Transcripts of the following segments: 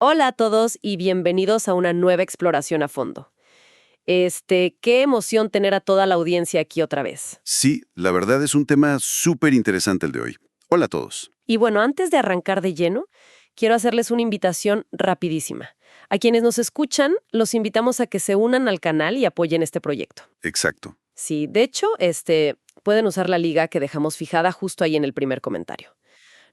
Hola a todos y bienvenidos a una nueva exploración a fondo. Qué emoción tener a toda la audiencia aquí otra vez. Sí, la verdad es un tema súper interesante el de hoy. Hola a todos. Y bueno, antes de arrancar de lleno, quiero hacerles una invitación rapidísima. A quienes nos escuchan, los invitamos a que se unan al canal y apoyen este proyecto. Exacto. Sí, de hecho, pueden usar la liga que dejamos fijada justo ahí en el primer comentario.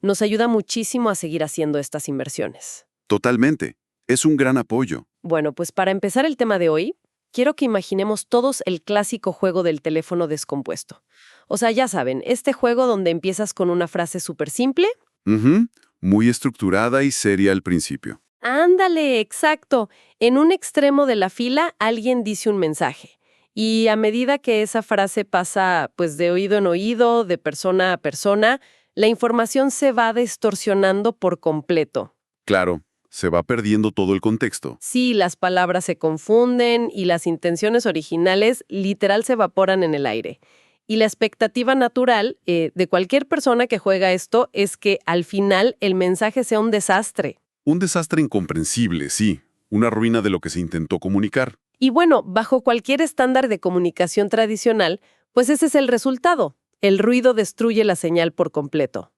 Nos ayuda muchísimo a seguir haciendo estas inversiones. Totalmente. Es un gran apoyo. Bueno, pues para empezar el tema de hoy, quiero que imaginemos todos el clásico juego del teléfono descompuesto. O sea, ya saben, este juego donde empiezas con una frase súper simple. Ujú. Muy estructurada y seria al principio. Ándale, exacto. En un extremo de la fila alguien dice un mensaje. Y a medida que esa frase pasa, pues de oído en oído, de persona a persona, la información se va distorsionando por completo. Claro, se va perdiendo todo el contexto. Sí, las palabras se confunden y las intenciones originales literal se evaporan en el aire. Y la expectativa natural de cualquier persona que juega esto es que al final el mensaje sea un desastre. Un desastre incomprensible, sí. Una ruina de lo que se intentó comunicar. Y bueno, bajo cualquier estándar de comunicación tradicional, pues ese es el resultado. El ruido destruye la señal por completo.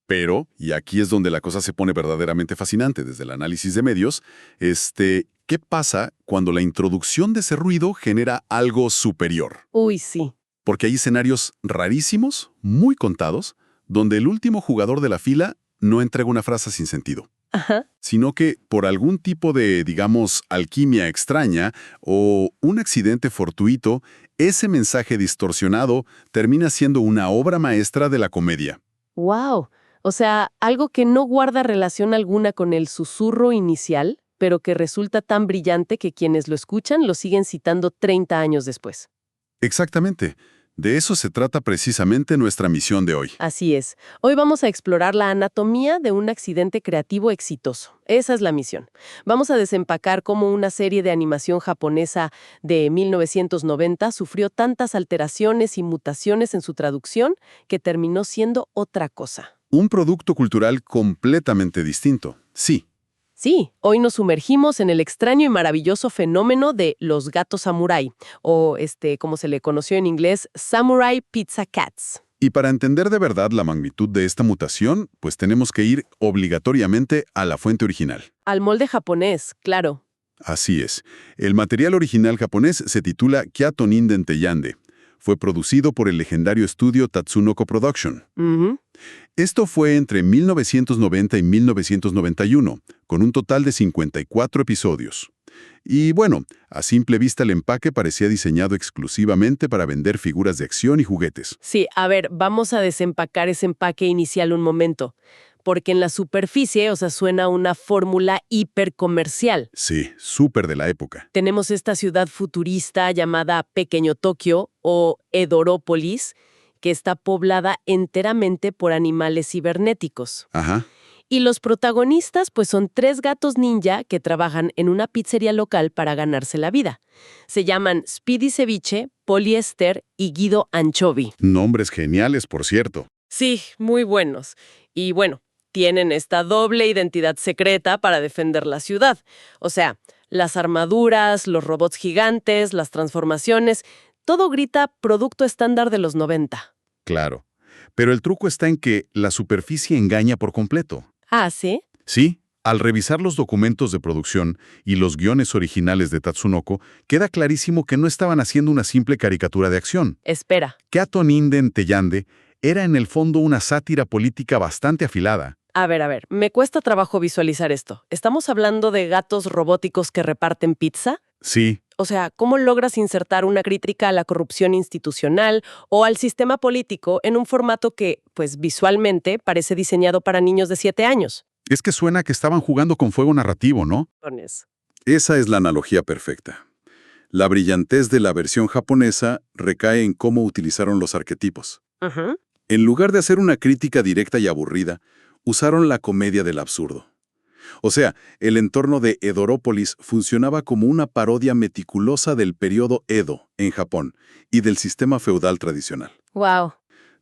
Pero, y aquí es donde la cosa se pone verdaderamente fascinante desde el análisis de medios, ¿qué pasa cuando la introducción de ese ruido genera algo superior? Uy, sí. Porque hay escenarios rarísimos, muy contados, donde el último jugador de la fila no entrega una frase sin sentido, Ajá. sino que por algún tipo de, digamos, alquimia extraña o un accidente fortuito, ese mensaje distorsionado termina siendo una obra maestra de la comedia. ¡Wow! O sea, algo que no guarda relación alguna con el susurro inicial, pero que resulta tan brillante que quienes lo escuchan lo siguen citando 30 años después. Exactamente. De eso se trata precisamente nuestra misión de hoy. Así es. Hoy vamos a explorar la anatomía de un accidente creativo exitoso. Esa es la misión. Vamos a desempacar cómo una serie de animación japonesa de 1990 sufrió tantas alteraciones y mutaciones en su traducción que terminó siendo otra cosa. Un producto cultural completamente distinto. Sí. Sí, hoy nos sumergimos en el extraño y maravilloso fenómeno de los gatos samurái, o como se le conoció en inglés, Samurai Pizza Cats. Y para entender de verdad la magnitud de esta mutación, pues tenemos que ir obligatoriamente a la fuente original. Al molde japonés, claro. Así es. El material original japonés se titula Kyato Ninden Teyande. Fue producido por el legendario estudio Tatsunoko Production. Ujú. Esto fue entre 1990 y 1991, con un total de 54 episodios. Y bueno, a simple vista el empaque parecía diseñado exclusivamente para vender figuras de acción y juguetes. Sí, a ver, vamos a desempacar ese empaque inicial un momento, porque en la superficie, o sea, suena una fórmula hipercomercial. Sí, súper de la época. Tenemos esta ciudad futurista llamada Pequeño Tokio o Edorópolis, que está poblada enteramente por animales cibernéticos. Ajá. Y los protagonistas, pues son 3 gatos ninja que trabajan en una pizzería local para ganarse la vida. Se llaman Speedy Ceviche, Poliéster y Guido Anchovy. Nombres geniales, por cierto. Sí, muy buenos. Y bueno, tienen esta doble identidad secreta para defender la ciudad. O sea, las armaduras, los robots gigantes, las transformaciones, todo grita producto estándar de los 90. Claro. Pero el truco está en que la superficie engaña por completo. Ah, ¿sí? Sí, al revisar los documentos de producción y los guiones originales de Tatsunoko, queda clarísimo que no estaban haciendo una simple caricatura de acción. Espera. Kyato Ninden Teyande era en el fondo una sátira política bastante afilada. A ver, me cuesta trabajo visualizar esto. ¿Estamos hablando de gatos robóticos que reparten pizza? Sí, O sea, ¿cómo logras insertar una crítica a la corrupción institucional o al sistema político en un formato que, pues visualmente, parece diseñado para niños de 7 años? es que suena que estaban jugando con fuego narrativo, ¿no? Pones. Esa es la analogía perfecta. La brillantez de la versión japonesa recae en cómo utilizaron los arquetipos. Ujú. En lugar de hacer una crítica directa y aburrida, usaron la comedia del absurdo. O sea, el entorno de Edorópolis funcionaba como una parodia meticulosa del periodo Edo, en Japón, y del sistema feudal tradicional. Wow.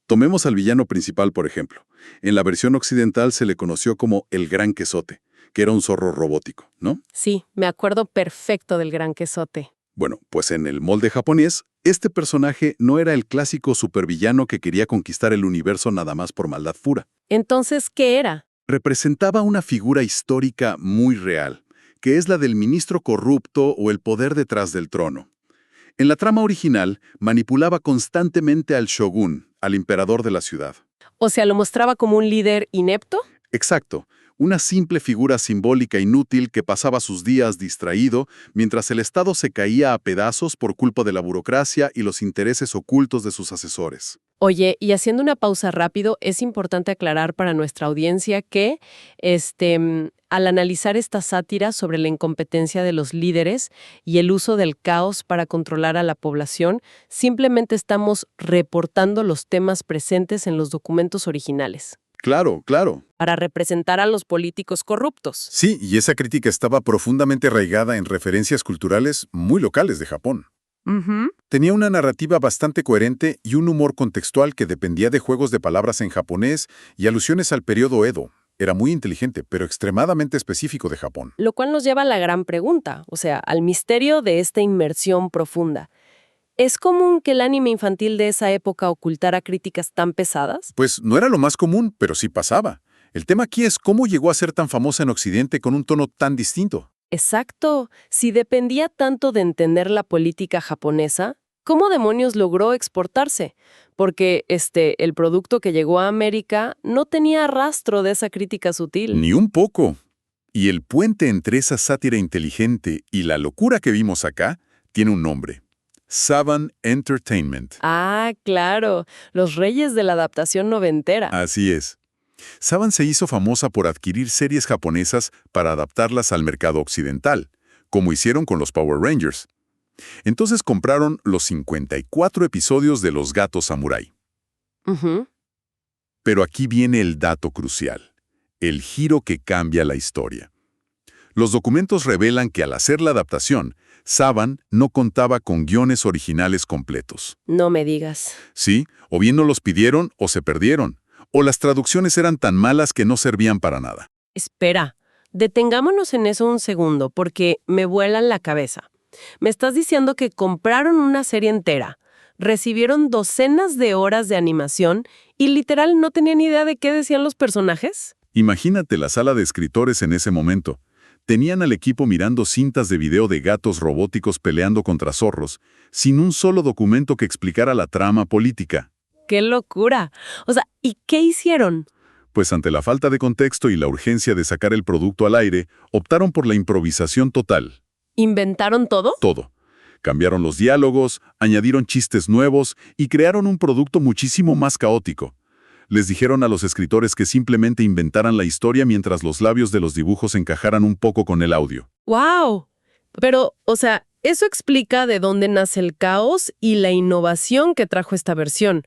Tomemos al villano principal, por ejemplo. En la versión occidental se le conoció como el Gran Quesote, que era un zorro robótico, ¿no? Sí, me acuerdo perfecto del Gran Quesote. Bueno, pues en el molde japonés, este personaje no era el clásico supervillano que quería conquistar el universo nada más por maldad pura. Entonces, ¿qué era? Representaba una figura histórica muy real, que es la del ministro corrupto o el poder detrás del trono. En la trama original, manipulaba constantemente al shogun, al emperador de la ciudad. O sea, ¿lo mostraba como un líder inepto? Exacto, una simple figura simbólica inútil que pasaba sus días distraído mientras el Estado se caía a pedazos por culpa de la burocracia y los intereses ocultos de sus asesores. Oye, y haciendo una pausa rápido, es importante aclarar para nuestra audiencia que al analizar esta sátira sobre la incompetencia de los líderes y el uso del caos para controlar a la población, simplemente estamos reportando los temas presentes en los documentos originales, Claro, claro. para representar a los políticos corruptos. Sí, y esa crítica estaba profundamente arraigada en referencias culturales muy locales de Japón. Tenía una narrativa bastante coherente y un humor contextual que dependía de juegos de palabras en japonés y alusiones al periodo Edo. Era muy inteligente, pero extremadamente específico de Japón. Lo cual nos lleva a la gran pregunta, o sea, al misterio de esta inmersión profunda. ¿Es común que el anime infantil de esa época ocultara críticas tan pesadas? Pues no era lo más común, pero sí pasaba. El tema aquí es cómo llegó a ser tan famosa en Occidente con un tono tan distinto. Exacto. Si dependía tanto de entender la política japonesa, ¿cómo demonios logró exportarse? Porque el producto que llegó a América no tenía rastro de esa crítica sutil. Ni un poco. Y el puente entre esa sátira inteligente y la locura que vimos acá tiene un nombre. Saban Entertainment. Ah, claro. Los reyes de la adaptación noventera. Así es. Saban se hizo famosa por adquirir series japonesas para adaptarlas al mercado occidental, como hicieron con los Power Rangers. Entonces compraron los 54 episodios de Los Gatos Samurái. Ujú. Pero aquí viene el dato crucial, el giro que cambia la historia. Los documentos revelan que al hacer la adaptación, Saban no contaba con guiones originales completos. No me digas. Sí, o bien no los pidieron o se perdieron, o las traducciones eran tan malas que no servían para nada. Espera, detengámonos en eso un segundo, porque me vuelan la cabeza. Me estás diciendo que compraron una serie entera, recibieron docenas de horas de animación y literal no tenían idea de qué decían los personajes. Imagínate la sala de escritores en ese momento. Tenían al equipo mirando cintas de video de gatos robóticos peleando contra zorros, sin un solo documento que explicara la trama política. ¡Qué locura! O sea, ¿y qué hicieron? Pues ante la falta de contexto y la urgencia de sacar el producto al aire, optaron por la improvisación total. ¿Inventaron todo? Todo. Cambiaron los diálogos, añadieron chistes nuevos y crearon un producto muchísimo más caótico. Les dijeron a los escritores que simplemente inventaran la historia mientras los labios de los dibujos encajaran un poco con el audio. ¡Wow! Pero, o sea, eso explica de dónde nace el caos y la innovación que trajo esta versión.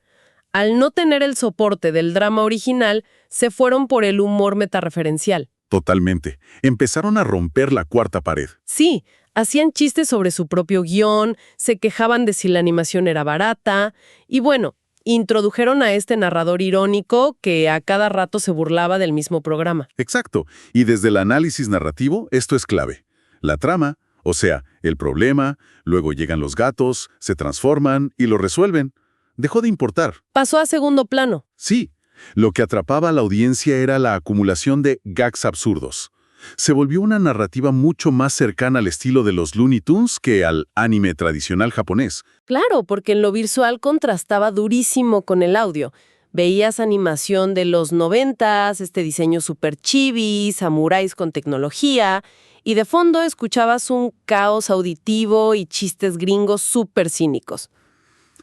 Al no tener el soporte del drama original, se fueron por el humor metareferencial. Totalmente. Empezaron a romper la cuarta pared. Sí, hacían chistes sobre su propio guión, se quejaban de si la animación era barata, y bueno, introdujeron a este narrador irónico que a cada rato se burlaba del mismo programa. Exacto. Y desde el análisis narrativo, esto es clave. La trama, o sea, el problema, luego llegan los gatos, se transforman y lo resuelven. Dejó de importar. Pasó a segundo plano. Sí, lo que atrapaba a la audiencia era la acumulación de gags absurdos. Se volvió una narrativa mucho más cercana al estilo de los Looney Tunes que al anime tradicional japonés. Claro, porque en lo visual contrastaba durísimo con el audio. Veías animación de los 90s, este diseño super chibi, samuráis con tecnología, y de fondo escuchabas un caos auditivo y chistes gringos súper cínicos.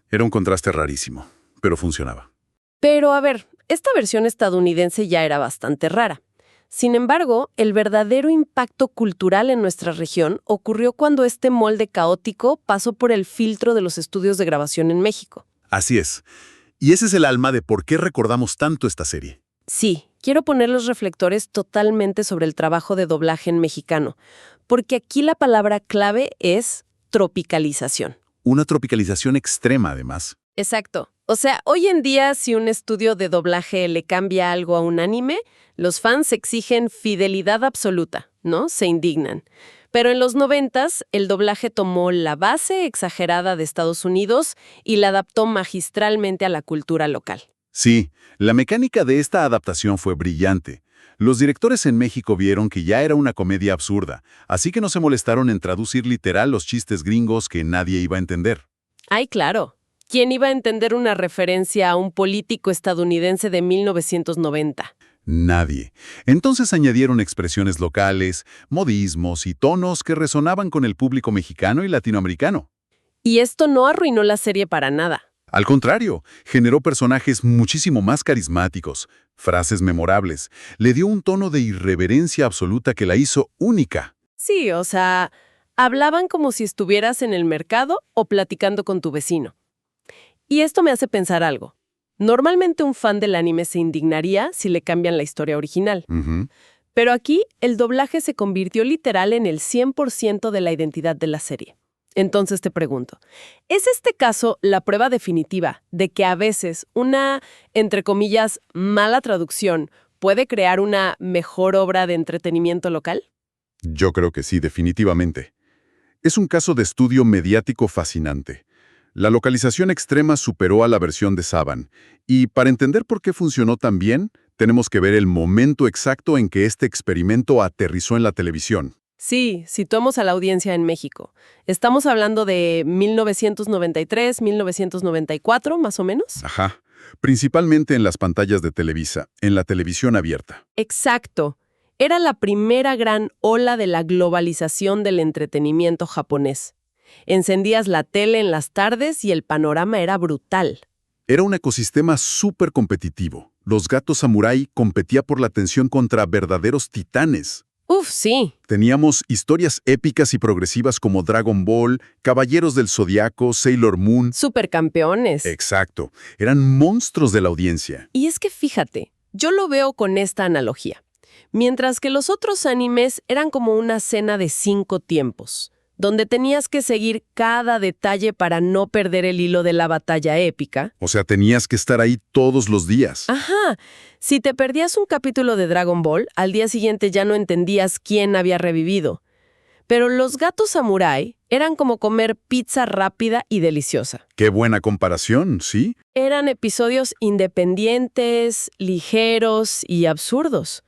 Era un contraste rarísimo, pero funcionaba. Pero a ver, esta versión estadounidense ya era bastante rara. Sin embargo, el verdadero impacto cultural en nuestra región ocurrió cuando este molde caótico pasó por el filtro de los estudios de grabación en México. Así es. Y ese es el alma de por qué recordamos tanto esta serie. Sí, quiero poner los reflectores totalmente sobre el trabajo de doblaje en mexicano, porque aquí la palabra clave es tropicalización. Una tropicalización extrema, además. Exacto. O sea, hoy en día, si un estudio de doblaje le cambia algo a un anime, los fans exigen fidelidad absoluta, ¿no? Se indignan. Pero en los 90s, el doblaje tomó la base exagerada de Estados Unidos y la adaptó magistralmente a la cultura local. Sí, la mecánica de esta adaptación fue brillante. Los directores en México vieron que ya era una comedia absurda, así que no se molestaron en traducir literal los chistes gringos que nadie iba a entender. Ay, claro. ¿Quién iba a entender una referencia a un político estadounidense de 1990? Nadie. Entonces añadieron expresiones locales, modismos y tonos que resonaban con el público mexicano y latinoamericano. Y esto no arruinó la serie para nada. Al contrario, generó personajes muchísimo más carismáticos, frases memorables, le dio un tono de irreverencia absoluta que la hizo única. Sí, o sea, hablaban como si estuvieras en el mercado o platicando con tu vecino. Y esto me hace pensar algo. Normalmente un fan del anime se indignaría si le cambian la historia original. Pero aquí el doblaje se convirtió literal en el 100% de la identidad de la serie. Entonces te pregunto, ¿es este caso la prueba definitiva de que a veces una, entre comillas, mala traducción puede crear una mejor obra de entretenimiento local? Yo creo que sí, definitivamente. Es un caso de estudio mediático fascinante. La localización extrema superó a la versión de Saban, y para entender por qué funcionó tan bien, tenemos que ver el momento exacto en que este experimento aterrizó en la televisión. Sí, situamos a la audiencia en México. Estamos hablando de 1993, 1994, más o menos. Ajá. Principalmente en las pantallas de Televisa, en la televisión abierta. Exacto. Era la primera gran ola de la globalización del entretenimiento japonés. Encendías la tele en las tardes y el panorama era brutal. Era un ecosistema súper competitivo. Los gatos samurái competía por la atención contra verdaderos titanes. Uf, sí. Teníamos historias épicas y progresivas como Dragon Ball, Caballeros del Zodiaco, Sailor Moon. Supercampeones. Exacto. Eran monstruos de la audiencia. Y es que fíjate, yo lo veo con esta analogía. Mientras que los otros animes eran como una cena de 5 tiempos, donde tenías que seguir cada detalle para no perder el hilo de la batalla épica. O sea, tenías que estar ahí todos los días. Ajá. Si te perdías un capítulo de Dragon Ball, al día siguiente ya no entendías quién había revivido. Pero los gatos samurái eran como comer pizza rápida y deliciosa. Qué buena comparación, ¿sí? Eran episodios independientes, ligeros y absurdos.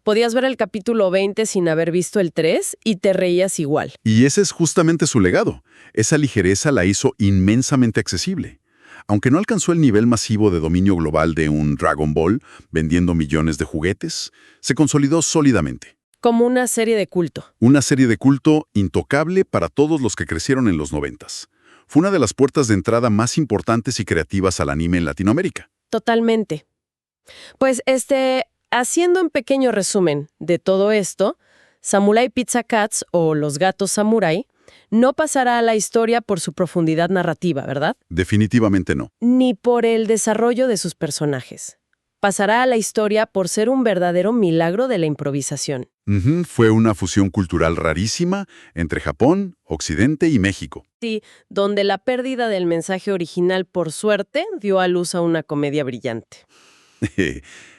Podías ver el capítulo 20 sin haber visto el 3 y te reías igual. Y ese es justamente su legado. Esa ligereza la hizo inmensamente accesible. Aunque no alcanzó el nivel masivo de dominio global de un Dragon Ball, vendiendo millones de juguetes, se consolidó sólidamente. Como una serie de culto. Una serie de culto intocable para todos los que crecieron en los 90s. Fue una de las puertas de entrada más importantes y creativas al anime en Latinoamérica. Totalmente. Pues haciendo un pequeño resumen de todo esto, Samurai Pizza Cats o Los Gatos Samurai no pasará a la historia por su profundidad narrativa, ¿verdad? Definitivamente no. Ni por el desarrollo de sus personajes. Pasará a la historia por ser un verdadero milagro de la improvisación. Fue una fusión cultural rarísima entre Japón, Occidente y México. Sí, donde la pérdida del mensaje original, por suerte, dio a luz a una comedia brillante.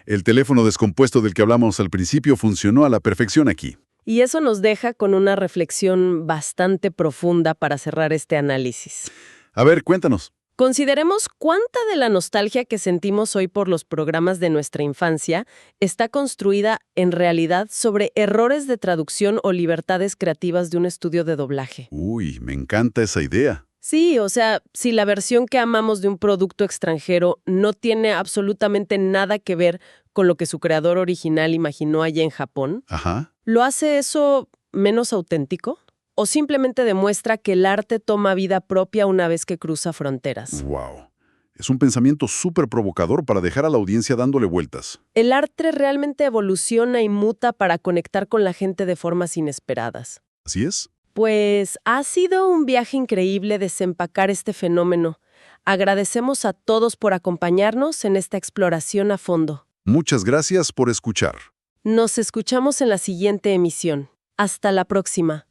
El teléfono descompuesto del que hablamos al principio funcionó a la perfección aquí. Y eso nos deja con una reflexión bastante profunda para cerrar este análisis. A ver, cuéntanos. Consideremos cuánta de la nostalgia que sentimos hoy por los programas de nuestra infancia está construida en realidad sobre errores de traducción o libertades creativas de un estudio de doblaje. Uy, me encanta esa idea. Sí, o sea, si la versión que amamos de un producto extranjero no tiene absolutamente nada que ver con lo que su creador original imaginó allá en Japón, Ajá. ¿lo hace eso menos auténtico? ¿O simplemente demuestra que el arte toma vida propia una vez que cruza fronteras? Wow. Es un pensamiento súper provocador para dejar a la audiencia dándole vueltas. El arte realmente evoluciona y muta para conectar con la gente de formas inesperadas. ¿Así es? Pues ha sido un viaje increíble desempacar este fenómeno. Agradecemos a todos por acompañarnos en esta exploración a fondo. Muchas gracias por escuchar. Nos escuchamos en la siguiente emisión. Hasta la próxima.